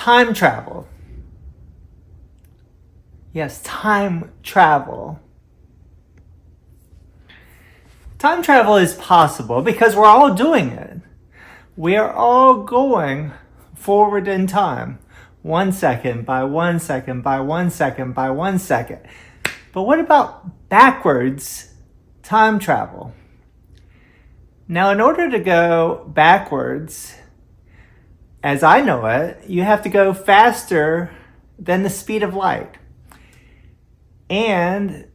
Time travel. Yes, time travel. Time travel is possible because we're all doing it. We are all going forward in time. 1 second by 1 second by 1 second by 1 second. But what about backwards time travel? Now, in order to go backwards, as I know it, you have to go faster than the speed of light. And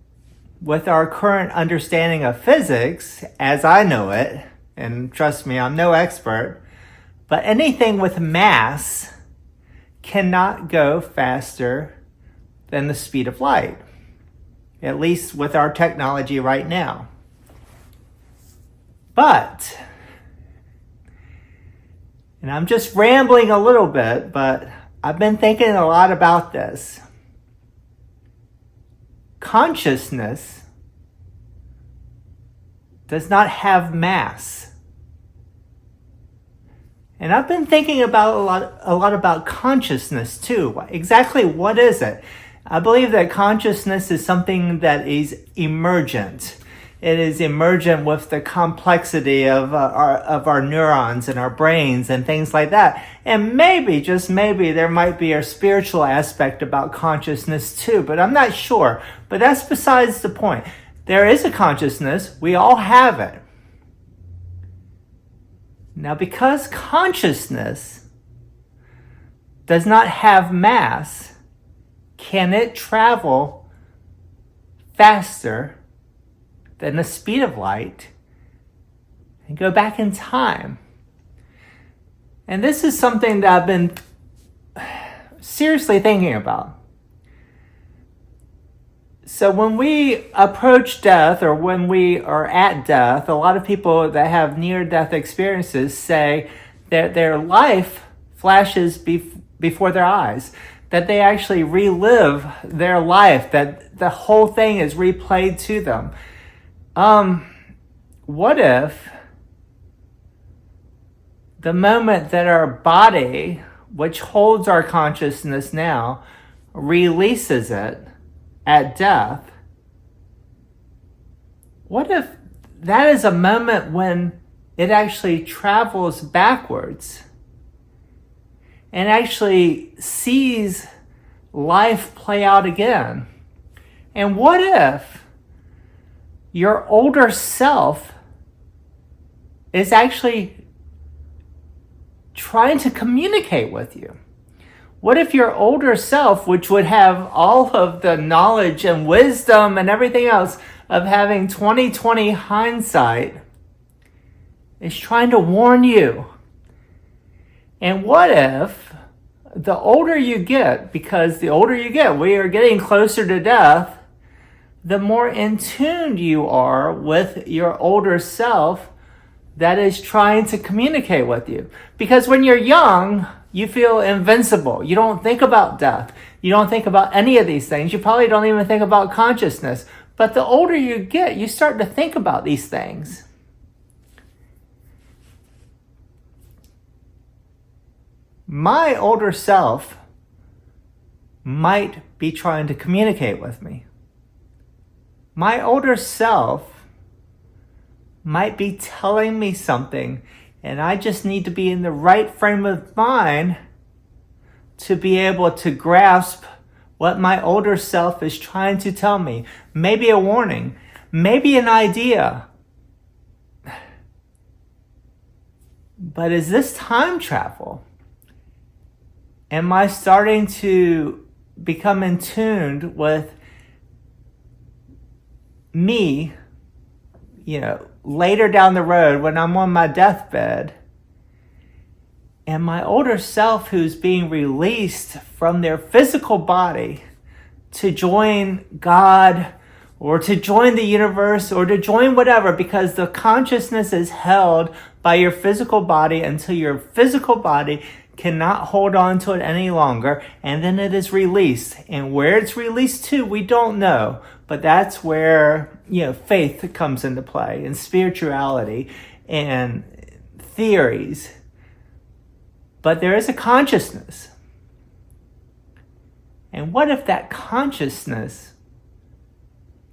with our current understanding of physics, as I know it, and trust me, I'm no expert, but anything with mass cannot go faster than the speed of light, at least with our technology right now. But, and I'm just rambling a little bit, but I've been thinking a lot about this. Consciousness does not have mass. And I've been thinking about a lot about consciousness too. Exactly what is it? I believe that consciousness is something that is emergent. It is emergent with the complexity of our neurons and our brains and things like that. And maybe, just maybe, there might be a spiritual aspect about consciousness too, but I'm not sure. But that's besides the point. There is a consciousness. We all have it. Now, because consciousness does not have mass, can it travel faster than the speed of light and go back in time? And this is something that I've been seriously thinking about. So when we approach death, or when we are at death, a lot of people that have near-death experiences say that their life flashes before their eyes, that they actually relive their life, that the whole thing is replayed to them. What if the moment that our body, which holds our consciousness now, releases it at death? What if that is a moment when it actually travels backwards and actually sees life play out again? And what if your older self is actually trying to communicate with you? What if your older self, which would have all of the knowledge and wisdom and everything else of having 20/20 hindsight, is trying to warn you? And what if the older you get, because the older you get, we are getting closer to death, the more in tune you are with your older self that is trying to communicate with you. Because when you're young, you feel invincible. You don't think about death. You don't think about any of these things. You probably don't even think about consciousness. But the older you get, you start to think about these things. My older self might be trying to communicate with me. My older self might be telling me something, and I just need to be in the right frame of mind to be able to grasp what my older self is trying to tell me. Maybe a warning, maybe an idea. But is this time travel? Am I starting to become in tune with me, later down the road when I'm on my deathbed, and my older self who's being released from their physical body to join God or to join the universe or to join whatever, because the consciousness is held by your physical body until your physical body cannot hold on to it any longer, and then it is released. And where it's released to, we don't know. But that's where, faith comes into play, and spirituality and theories. But there is a consciousness. And what if that consciousness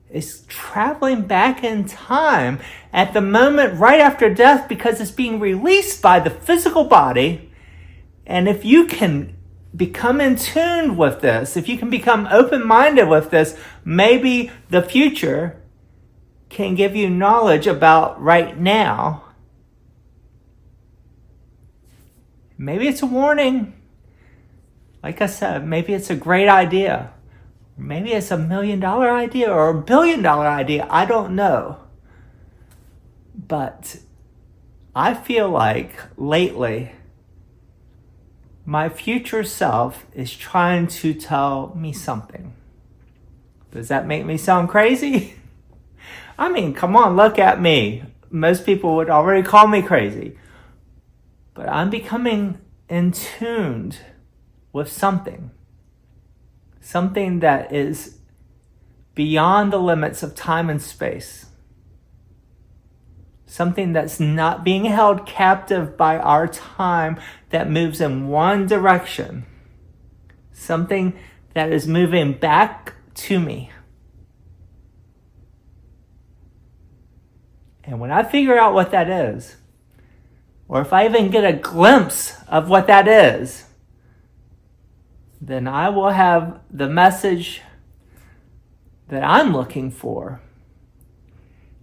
is traveling back in time at the moment right after death because it's being released by the physical body? And if you can become in tune with this, if you can become open-minded with this, maybe the future can give you knowledge about right now. Maybe it's a warning. Like I said, maybe it's a great idea. Maybe it's $1 million idea or $1 billion idea. I don't know. But I feel like lately, my future self is trying to tell me something. Does that make me sound crazy? I mean, come on, look at me. Most people would already call me crazy. But I'm becoming in tuned with something. Something that is beyond the limits of time and space. Something that's not being held captive by our time, that moves in one direction. Something that is moving back to me. And when I figure out what that is, or if I even get a glimpse of what that is, then I will have the message that I'm looking for.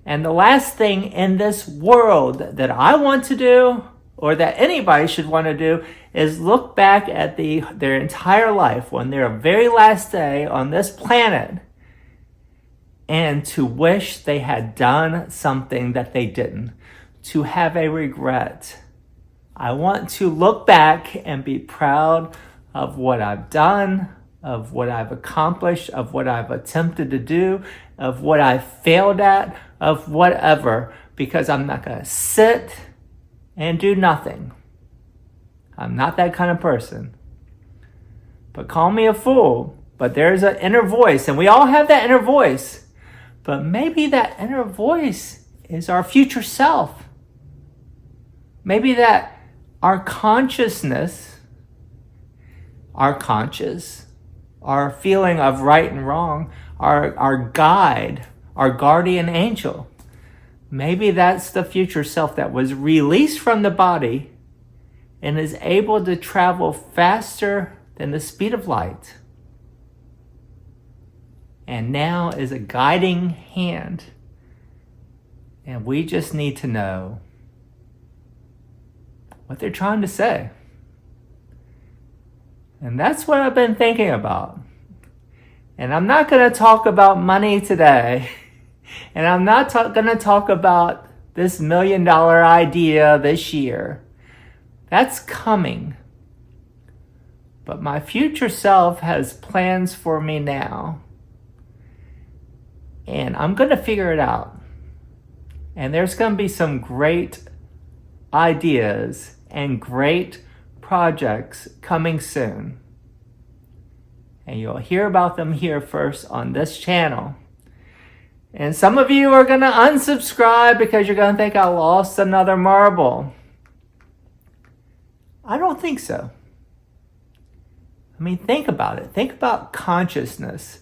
And the last thing in this world that I want to do, or that anybody should want to do, is look back at their entire life, on their very last day on this planet, and to wish they had done something that they didn't, to have a regret. I want to look back and be proud of what I've done, of what I've accomplished, of what I've attempted to do, of what I failed at, of whatever, because I'm not going to sit and do nothing. I'm not that kind of person. But call me a fool, but there's an inner voice, and we all have that inner voice. But maybe that inner voice is our future self. Maybe that our consciousness, our conscious, our feeling of right and wrong, our guide, our guardian angel, maybe that's the future self that was released from the body and is able to travel faster than the speed of light. And now is a guiding hand. And we just need to know what they're trying to say. And that's what I've been thinking about. And I'm not going to talk about money today. And I'm not going to talk about this $1 million idea this year. That's coming. But my future self has plans for me now. And I'm going to figure it out. And there's going to be some great ideas and great projects coming soon. And you'll hear about them here first on this channel. And some of you are going to unsubscribe because you're going to think I lost another marble. I don't think so. I mean, think about it. Think about consciousness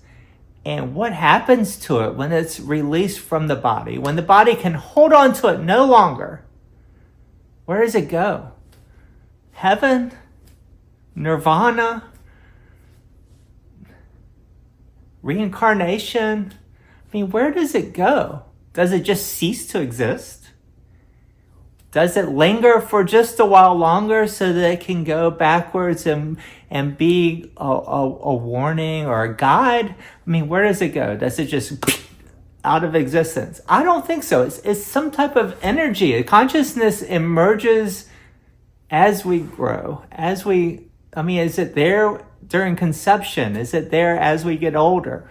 and what happens to it when it's released from the body. When the body can hold on to it no longer. Where does it go? Heaven? Nirvana? Reincarnation? I mean, where does it go? Does it just cease to exist? Does it linger for just a while longer so that it can go backwards and be a warning or a guide? I mean, where does it go? Does it just out of existence? I don't think so. It's some type of energy. Consciousness emerges as we grow. Is it there during conception? Is it there as we get older?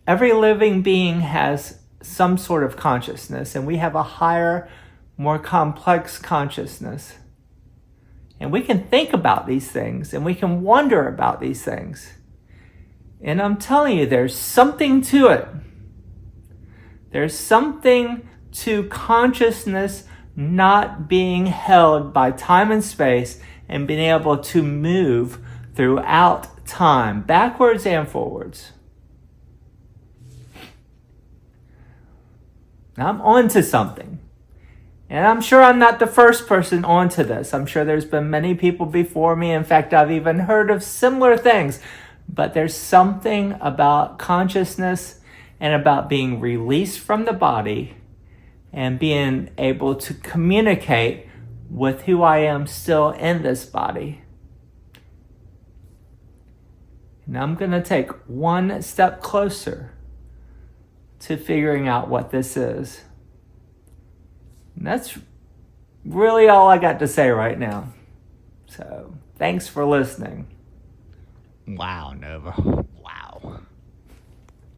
Every living being has some sort of consciousness, and we have a higher, more complex consciousness. And we can think about these things, and we can wonder about these things. And I'm telling you, there's something to it. There's something to consciousness not being held by time and space and being able to move throughout time, backwards and forwards. Now I'm onto something. And I'm sure I'm not the first person onto this. I'm sure there's been many people before me. In fact, I've even heard of similar things. But there's something about consciousness and about being released from the body and being able to communicate with who I am still in this body. And I'm going to take one step closer to figuring out what this is. And that's really all I got to say right now. So, thanks for listening. Wow, Nova.